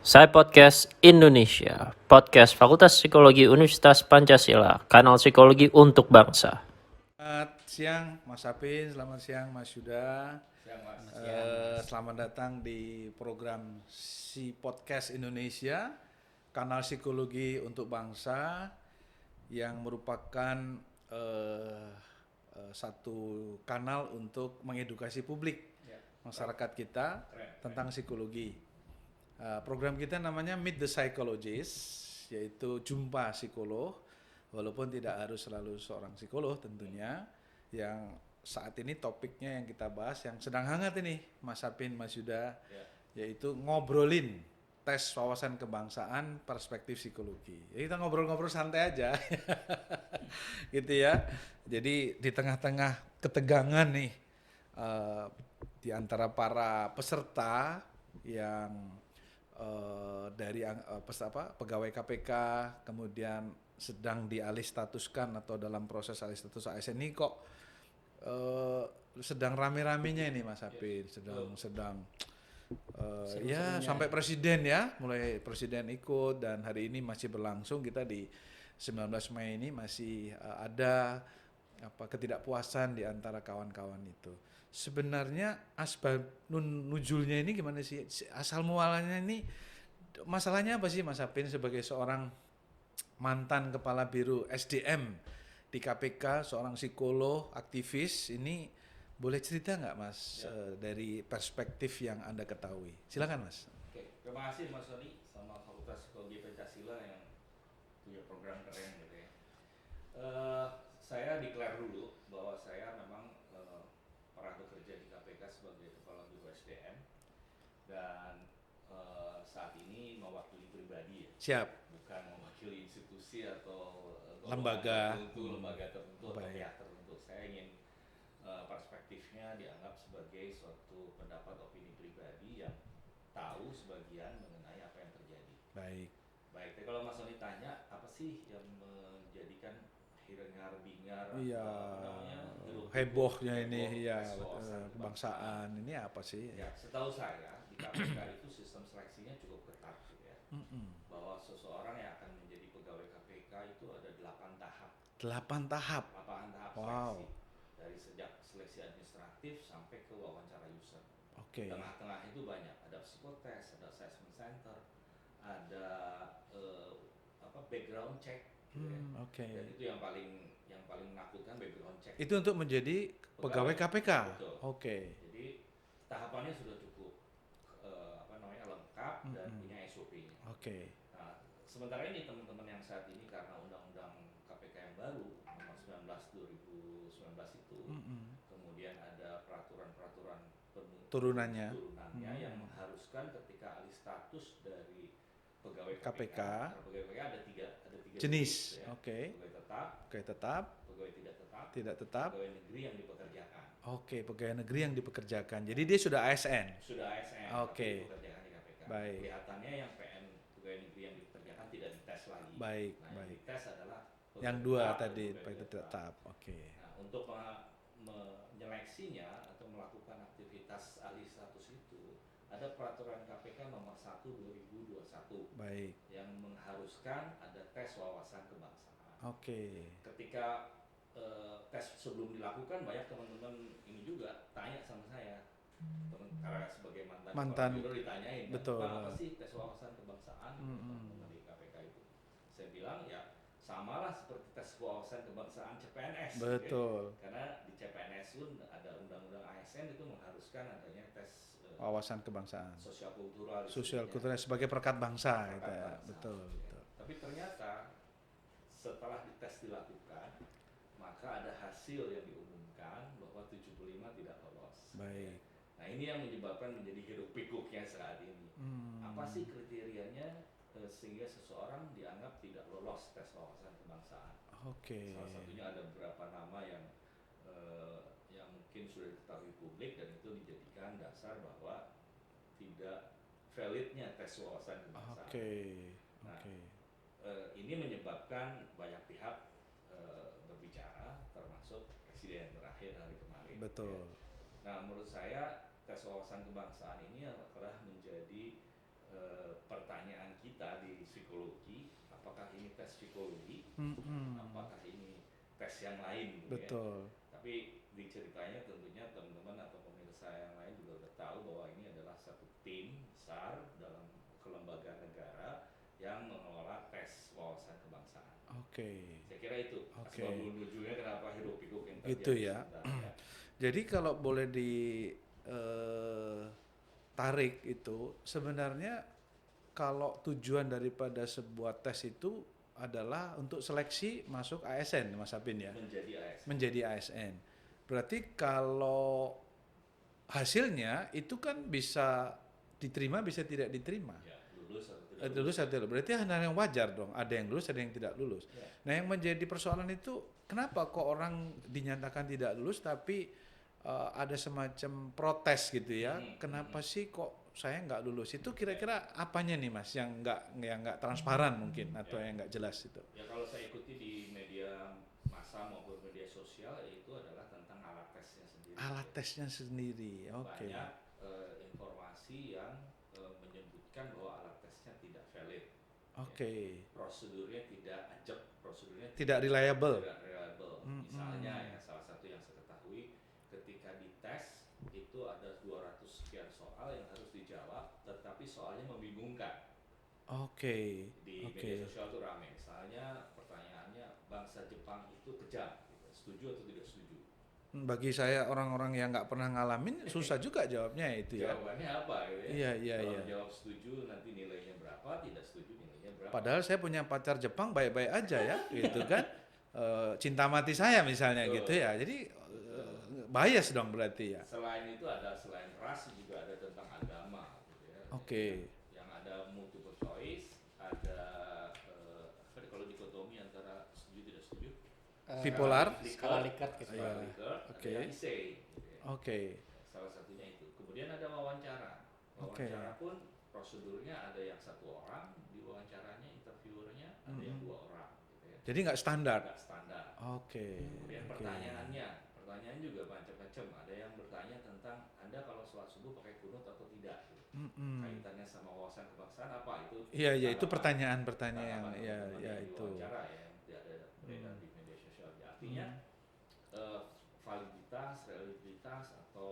Saya Podcast Indonesia, podcast Fakultas Psikologi Universitas Pancasila, kanal psikologi untuk bangsa. Selamat siang Mas Apin, selamat siang Mas Yuda. Selamat datang di program Si Podcast Indonesia, kanal psikologi untuk bangsa yang merupakan satu kanal untuk mengedukasi publik masyarakat kita tentang psikologi. Program kita namanya Meet the Psychologist, yaitu jumpa psikolog, walaupun tidak harus selalu seorang psikolog tentunya. Yang saat ini topiknya yang kita bahas yang sedang hangat ini, Mas Apin, Mas Yuda, yaitu ngobrolin tes wawasan kebangsaan perspektif psikologi. Jadi kita ngobrol-ngobrol santai aja, gitu ya. Jadi di tengah-tengah ketegangan nih di antara para peserta yang dari pegawai KPK kemudian sedang dialih statuskan atau dalam proses alih status ASN ini kok sedang rame-ramenya ini Mas Apin, sedang ya sampai presiden ya, mulai presiden ikut dan hari ini masih berlangsung. Kita di 19 Mei ini masih ada ketidakpuasan di antara kawan-kawan itu. Sebenarnya asbab nuzulnya ini gimana sih? Asal mualanya ini masalahnya apa sih Mas Apin sebagai seorang mantan kepala biro SDM di KPK, seorang psikolog, aktivis, ini boleh cerita nggak Mas dari perspektif yang Anda ketahui? Silakan Mas. Oke, terima kasih Mas Sony sama Fakultas Psikologi Pancasila yang punya program keren gitu ya. Saya declare dulu bahwa saya memang pernah bekerja di KPK sebagai Kepala Biro SDM dan saat ini mewakili pribadi ya. Siap. Bukan mewakili institusi atau Lembaga tertentu atau pihak tertentu. Saya ingin perspektifnya dianggap sebagai suatu pendapat opini pribadi yang tahu sebagian mengenai apa yang terjadi. Baik. Tapi kalau Mas Sony tanya apa sih yang menjadikan hingar-bingar hebohnya ini ya kebangsaan ini apa sih? Ya, setahu saya di KPK itu sistem seleksinya cukup ketat gitu ya. Bahwa seseorang yang akan menjadi pegawai KPK itu ada 8 tahap. 8 tahap. 8 tahap Wow. seleksi. Dari sejak seleksi administratif sampai ke wawancara user. Oke. Tengah-tengah itu banyak, ada psikotes, ada assessment center, ada background check gitu ya. Oke. Dan itu yang paling menakutkan, background check. Itu untuk menjadi pegawai KPK. Betul. Oke. Jadi tahapannya sudah cukup lengkap dan punya SOP-nya. Oke. Nah, sementara ini teman-teman yang saat ini karena undang-undang KPK yang baru nomor 19 2019 itu kemudian ada peraturan-peraturan Turunannya yang mengharuskan ketika alih status dari pegawai KPK. Pegawai KPK ada tiga jenis ya. Oke. Pegawai tetap, pegawai tidak tetap, pegawai negeri yang dipekerjakan. Oke, pegawai negeri yang dipekerjakan. Jadi dia sudah ASN. Oke. Dipekerjakan di KPK. Baik. Kelihatannya yang PN pegawai negeri yang dipekerjakan tidak dites lagi. Baik. Yang dites adalah yang dua tadi pegawai tetap. Oke. Nah, untuk menyeleksinya atau melakukan aktivitas alih status itu ada peraturan KPK nomor 1 2021. Baik. Yang mengharuskan ada tes wawasan kebangsaan. Oke. Ketika tes sebelum dilakukan banyak teman-teman ini juga tanya sama saya, karena sebagai mantan biro ditanyain, betul. Apa sih tes wawasan kebangsaan teman-teman di KPK itu? Saya bilang ya samalah seperti tes wawasan kebangsaan CPNS. Betul. Gitu. Karena di CPNS pun ada undang-undang ASN itu mengharuskan adanya tes wawasan kebangsaan. Sosial kultural sebagai perekat bangsa, gitu ya. Betul. Tapi ternyata setelah dites dilakukan, maka ada hasil yang diumumkan bahwa 75 tidak lolos. Baik. Nah ini yang menyebabkan menjadi hiruk pikuknya saat ini. Apa sih kriterianya sehingga seseorang dianggap tidak lolos tes wawasan kebangsaan? Oke. Salah satunya ada beberapa nama yang mungkin sudah diketahui publik dan itu dijadikan dasar bahwa tidak validnya tes wawasan kebangsaan. Nah, ini menyebabkan banyak pihak berbicara, termasuk presiden terakhir hari kemarin. Betul. Ya. Nah, menurut saya tes wawasan kebangsaan ini telah menjadi pertanyaan kita di psikologi, apakah ini tes psikologi, apakah ini tes yang lain gitu. Betul. Ya. Tapi di ceritanya tentunya teman-teman atau pemirsa yang lain juga udah tahu bahwa ini adalah satu tim besar dalam kelembagaan negara yang mengelola tes wawasan kebangsaan. Oke. Saya kira itu Oke. asbab nuzulnya kenapa hiruk pikuk yang terjadi. Gitu ya. Sebenarnya. Jadi kalau boleh tarik itu sebenarnya kalau tujuan daripada sebuah tes itu adalah untuk seleksi masuk ASN, Mas Apin ya. Menjadi ASN. Menjadi ASN. Berarti kalau hasilnya itu kan bisa diterima, bisa tidak diterima. Ya, lulus atau tidak Lulus atau tidak. Berarti hal yang wajar dong. Ada yang lulus, ada yang tidak lulus. Ya. Nah, yang menjadi persoalan itu kenapa kok orang dinyatakan tidak lulus tapi ada semacam protes gitu ya? Kenapa sih kok saya nggak lulus? Itu kira-kira apanya nih Mas yang nggak transparan mungkin atau yang nggak jelas itu? Ya kalau saya ikuti di media massa maupun media sosial itu adalah tentang alat tesnya sendiri. Alat tesnya sendiri, oke. Banyak informasi yang menyebutkan bahwa alat tesnya tidak valid. Oke. Ya. Prosedurnya tidak ajak, prosedurnya Tidak reliable. Tidak reliable. Misalnya ya salah satu yang saya ketahui ketika dites itu ada 200 sekian soal yang harus dijawab, tetapi soalnya membingungkan. Oke. Di media sosial itu ramai. Misalnya pertanyaannya bangsa Jepang itu kejam, gitu. Setuju atau tidak setuju? Bagi saya orang-orang yang nggak pernah ngalamin susah juga jawabnya itu ya. Jawabannya apa gitu ya? Iya. Kalau jawab setuju nanti nilainya berapa, tidak setuju nilainya berapa. Padahal saya punya pacar Jepang baik-baik aja ya, gitu kan. Cinta mati saya misalnya gitu ya. Jadi bias dong berarti ya. Selain itu ada selain ras juga ada tentang agama gitu ya. Oke. Yang ada multiple choice, ada kalau dikotomi antara setuju tidak setuju. Bipolar. Skala Likert gitu. Iya. Oke. Ada essay. Gitu ya. Oke. Salah satunya itu. Kemudian ada wawancara. Wawancara pun prosedurnya ada yang satu orang diwawancaranya, interviewernya ada yang 2 orang. Gitu ya. Jadi nggak standar. Nggak standar. Oke. Kemudian pertanyaan juga macam-macam. Ada yang bertanya tentang Anda kalau sholat subuh pakai kunut atau tidak. Kaitannya sama wawasan kebangsaan apa itu? Iya itu pertanyaan-pertanyaan ya itu. Wawancara ya yang tidak ada beredar di media sosial. Artinya validitas, reliabilitas atau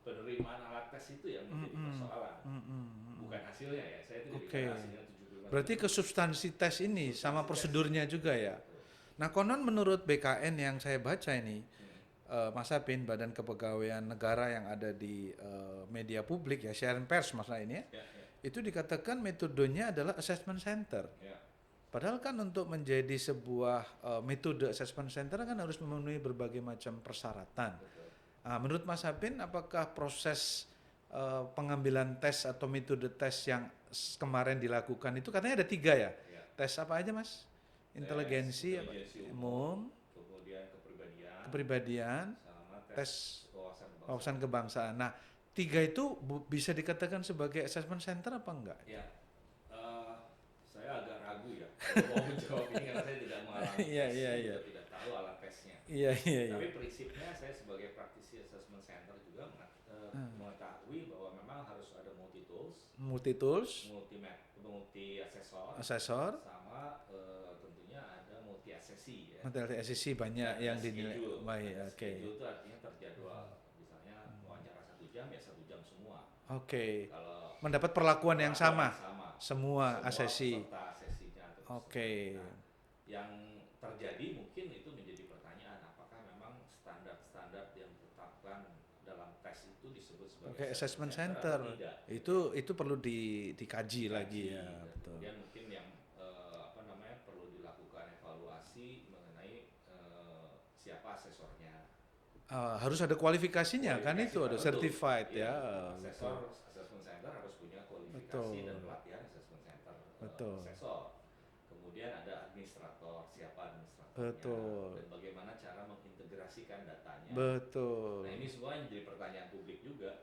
penerimaan alat tes itu yang menjadi persoalan. Bukan hasilnya ya. Saya tidak bicara hasilnya 75. Berarti ke substansi tes ini sama prosedurnya juga ya. Nah konon menurut BKN yang saya baca ini, Mas Apin, Badan Kepegawaian Negara yang ada di media publik ya, siaran pers masalah ini ya, itu dikatakan metodenya adalah assessment center. Ya. Padahal kan untuk menjadi sebuah metode assessment center kan harus memenuhi berbagai macam persyaratan. Menurut Mas Apin, apakah proses pengambilan tes atau metode tes yang kemarin dilakukan itu katanya ada 3 ya? Tes apa aja Mas? Inteligensi umum, kemudian kepribadian, sama tes wawasan kebangsaan. Nah, 3 itu bisa dikatakan sebagai assessment center apa enggak? Ya, saya agak ragu ya kalau mau menjawab ini karena saya tidak mengalami Iya. tidak tahu alat tesnya. Iya. Tapi prinsipnya saya sebagai praktisi assessment center juga mengetahui bahwa memang harus ada multi tools, multi asesor, sama tentunya ada multi asesi ya. Multi asesi banyak yang dinilai. Baik, schedule itu artinya terjadwal. Misalnya wawancara 1 jam ya 1 jam semua. Oke. Kalau mendapat perlakuan yang sama. semua Semua asesi. peserta asesinya. Oke. Nah, yang terjadi mungkin itu menjadi pertanyaan apakah memang standar-standar yang ditetapkan dalam tes itu disebut sebagai assessment center. Itu perlu dikaji lagi ya. Betul. Kemudian mungkin yang perlu dilakukan evaluasi mengenai siapa asesornya. Harus ada kualifikasinya kan itu ada certified ya. Asesor assessment center harus punya kualifikasi dan pelatihan assessment center. Asesor. Kemudian ada administrator, siapa administratornya, dan bagaimana cara mengintegrasikan datanya. Betul. Nah ini semua yang jadi pertanyaan publik juga.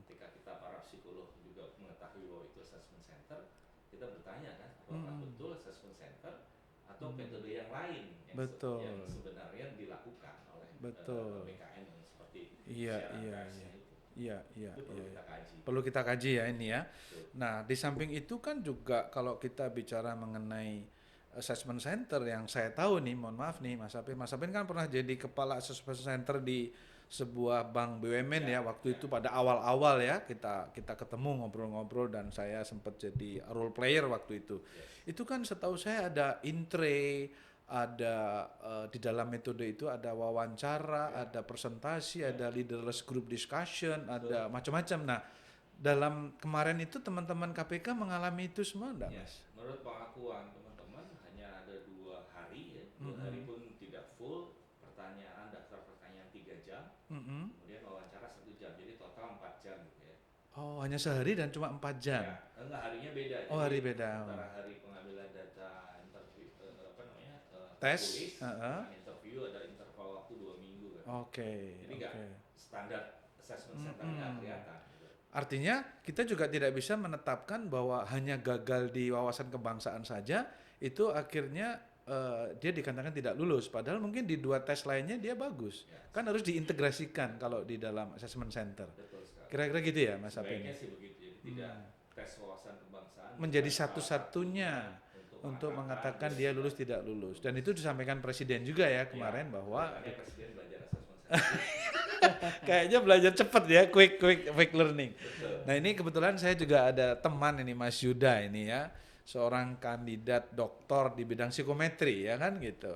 Ketika kita para psikolog juga mengetahui bahwa itu assessment center, kita bertanya kan, apakah betul assessment center atau metode yang lain yang sebenarnya dilakukan oleh BKN yang seperti Iya, siaran iya, persnya iya. itu. Iya, iya, Itu perlu iya. kita kaji. Perlu kita kaji ya ini ya. Betul. Nah, di samping itu kan juga kalau kita bicara mengenai assessment center yang saya tahu nih, mohon maaf nih Mas Apin kan pernah jadi kepala assessment center di sebuah bank BUMN ya, waktu itu pada awal-awal ya kita ketemu ngobrol-ngobrol dan saya sempat jadi role player waktu itu. Yes. Itu kan setahu saya ada intre, ada di dalam metode itu ada wawancara, ada presentasi, ada leaderless group discussion, ada macam-macam. Nah, dalam kemarin itu teman-teman KPK mengalami itu semua enggak, Ya, Mas? menurut pengakuan teman-teman hanya ada 2 hari ya, 2 hari pun tidak full, daftar pertanyaan 3 jam, kemudian wawancara 1 jam, jadi total 4 jam gitu ya. Oh, hanya sehari dan cuma 4 jam. Ya, enggak, harinya beda. Oh, Jadi hari beda. antara hari pengambilan data interview Tes, tertulis, heeh. dengan interview ada interval waktu 2 minggu kan. Oke, Jadi nggak oke. standar assessment center nggak kelihatan. Gitu. Artinya kita juga tidak bisa menetapkan bahwa hanya gagal di wawasan kebangsaan saja itu akhirnya dia dikatakan tidak lulus. Padahal mungkin di 2 tes lainnya dia bagus. Ya, Kan harus diintegrasikan kalau di dalam assessment center. betul sekali. Kira-kira gitu ya, Mas Apin? Sebaiknya sih begitu. Jadi tidak tes wawasan kebangsaan Menjadi bukan salah satu-satunya untuk mengatakan dia lulus tidak lulus. Dan itu disampaikan Presiden juga ya kemarin bahwa makanya Presiden belajar assessment center. kayaknya belajar cepat ya, quick learning. Betul. Nah, ini kebetulan saya juga ada teman ini Mas Yuda ini ya, seorang kandidat doktor di bidang psikometri ya kan gitu.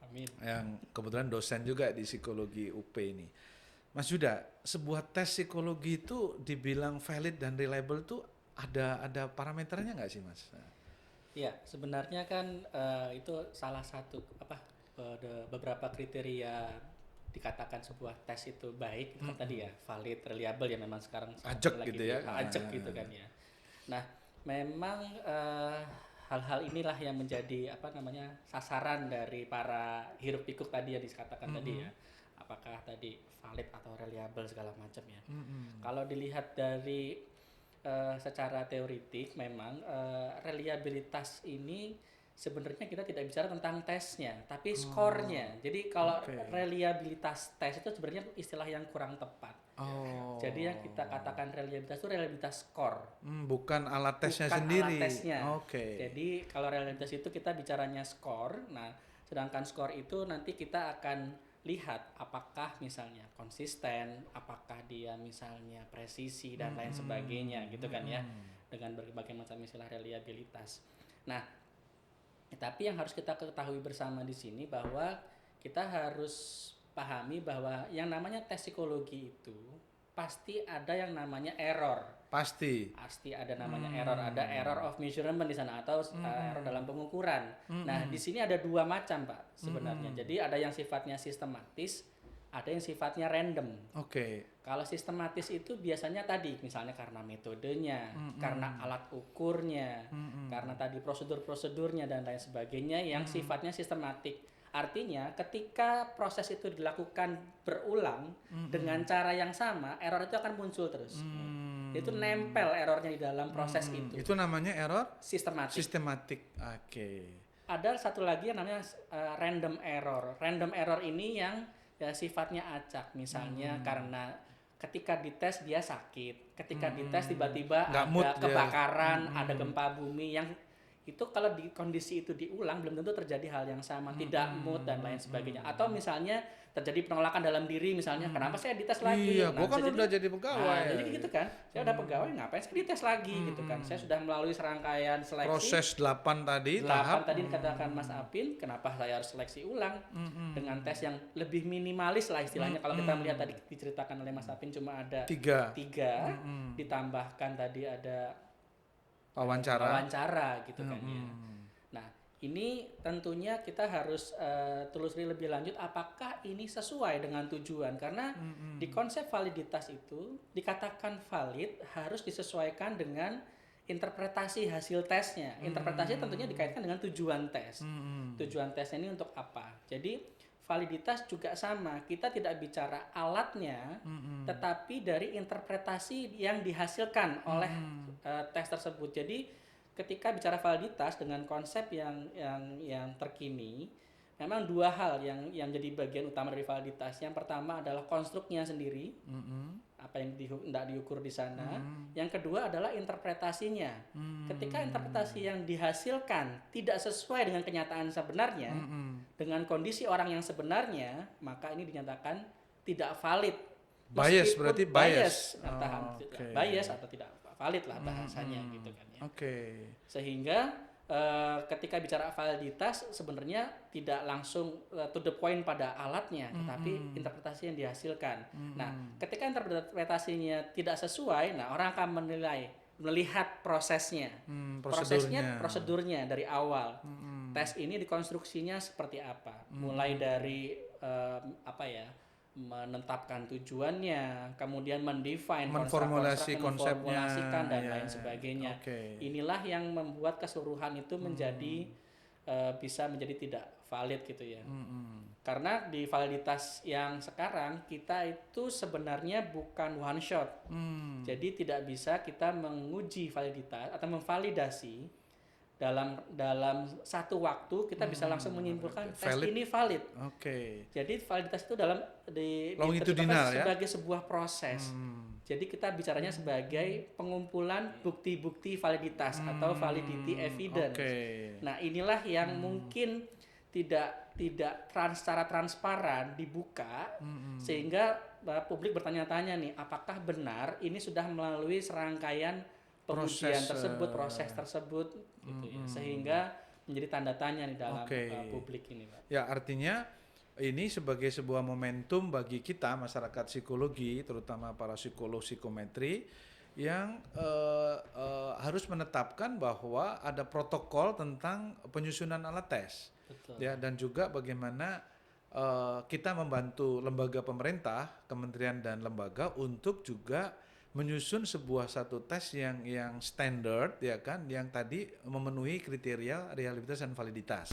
Amin. Yang kebetulan dosen juga di psikologi UP ini. Mas Yuda, sebuah tes psikologi itu dibilang valid dan reliable tuh ada parameternya nggak sih, Mas? Ya, sebenarnya kan itu salah satu beberapa kriteria dikatakan sebuah tes itu baik itu kan tadi ya valid, reliable ya memang sekarang Ajak lagi gitu ya. ajak gitu kan ya. Nah, memang hal-hal inilah yang menjadi sasaran dari para hiruk pikuk tadi yang dikatakan tadi ya. Apakah tadi valid atau reliable segala macam ya. Kalau dilihat dari secara teoritik memang reliabilitas ini sebenarnya kita tidak bicara tentang tesnya, tapi skornya. Jadi kalau reliabilitas tes itu sebenarnya istilah yang kurang tepat. Oh. Jadi yang kita katakan reliabilitas itu reliabilitas skor. Bukan alat tesnya Bukan sendiri. alat tesnya. Oke. Jadi kalau reliabilitas itu kita bicaranya skor. Nah, sedangkan skor itu nanti kita akan lihat apakah misalnya konsisten, apakah dia misalnya presisi dan lain sebagainya gitu kan ya, dengan berbagai macam istilah reliabilitas. Nah, tapi yang harus kita ketahui bersama di sini bahwa kita harus pahami bahwa yang namanya tes psikologi itu pasti ada yang namanya error. Pasti Ada namanya error, ada error of measurement di sana atau error dalam pengukuran. Nah, di sini ada 2 macam, Pak, sebenarnya. Jadi ada yang sifatnya sistematis, ada yang sifatnya random. Oke. Kalau sistematis itu biasanya tadi misalnya karena metodenya, karena alat ukurnya, karena tadi prosedur-prosedurnya dan lain sebagainya yang sifatnya sistematik. Artinya ketika proses itu dilakukan berulang dengan cara yang sama, error itu akan muncul terus. Itu nempel errornya di dalam proses itu. Itu namanya error Sistematik. Oke. Ada satu lagi yang namanya random error. Random error ini yang ya, sifatnya acak. Misalnya karena ketika dites dia sakit, ketika dites tiba-tiba Nggak ada mood kebakaran, ada gempa bumi yang itu kalau di kondisi itu diulang belum tentu terjadi hal yang sama, tidak mood dan lain sebagainya. Atau misalnya terjadi penolakan dalam diri misalnya, kenapa saya dites lagi? Iya, gua kan udah jadi pegawai. Jadi gitu kan, saya udah pegawai ngapain saya dites lagi gitu kan? Saya sudah melalui serangkaian seleksi. Proses 8 tadi 8 tahap. tadi dikatakan Mas Apin, kenapa saya harus seleksi ulang dengan tes yang lebih minimalis lah istilahnya. Kalau kita melihat tadi diceritakan oleh Mas Apin cuma ada 3 ditambahkan tadi ada wawancara gitu kan ya. Nah, ini tentunya kita harus telusuri lebih lanjut apakah ini sesuai dengan tujuan karena di konsep validitas itu dikatakan valid harus disesuaikan dengan interpretasi hasil tesnya. Interpretasi tentunya dikaitkan dengan tujuan tes. Tujuan tesnya ini untuk apa? Jadi validitas juga sama. Kita tidak bicara alatnya, tetapi dari interpretasi yang dihasilkan oleh tes tersebut. Jadi ketika bicara validitas dengan konsep yang terkini, memang dua hal yang jadi bagian utama dari validitas. Yang pertama adalah konstruknya sendiri, apa yang hendak diukur di sana. Yang kedua adalah interpretasinya. Ketika interpretasi yang dihasilkan tidak sesuai dengan kenyataan sebenarnya, dengan kondisi orang yang sebenarnya, maka ini dinyatakan tidak valid. Bias, berarti bias. Bias atau tidak valid lah bahasanya gitu kan ya. Sehingga ketika bicara validitas sebenarnya tidak langsung to the point pada alatnya, tetapi interpretasi yang dihasilkan. Nah, ketika interpretasinya tidak sesuai, nah orang akan melihat prosesnya, prosedurnya dari awal. Tes ini dikonstruksinya seperti apa, mulai dari menetapkan tujuannya, kemudian memformulasikan dan lain sebagainya. Inilah yang membuat keseluruhan itu menjadi bisa menjadi tidak valid gitu ya. Karena di validitas yang sekarang kita itu sebenarnya bukan one shot. Jadi tidak bisa kita menguji validitas atau memvalidasi dalam satu waktu kita bisa langsung menyimpulkan tes ini valid. Jadi validitas itu longitudinal sebagai sebuah proses. Jadi kita bicaranya sebagai pengumpulan bukti-bukti validitas atau validity evidence. Nah, inilah yang mungkin tidak secara transparan dibuka sehingga publik bertanya-tanya nih, apakah benar ini sudah melalui serangkaian pengujian proses tersebut gitu ya, sehingga menjadi tanda tanya di dalam publik ini, Pak. Ya, artinya ini sebagai sebuah momentum bagi kita masyarakat psikologi, terutama para psikolog psikometri yang harus menetapkan bahwa ada protokol tentang penyusunan alat tes. Betul. Ya, dan juga bagaimana kita membantu lembaga pemerintah, kementerian dan lembaga untuk juga menyusun satu tes yang standar, ya kan, yang tadi memenuhi kriteria reliabilitas dan validitas.